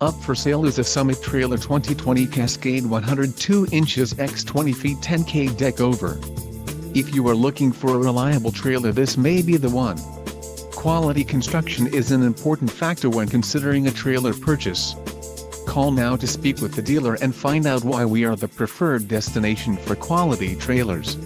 Up for sale is a Summit Trailer 2020 Cascade 102 inches x 20 feet 10K deck over. If you are looking for a reliable trailer, this may be the one. Quality construction is an important factor when considering a trailer purchase. Call now to speak with the dealer and find out why we are the preferred destination for quality trailers.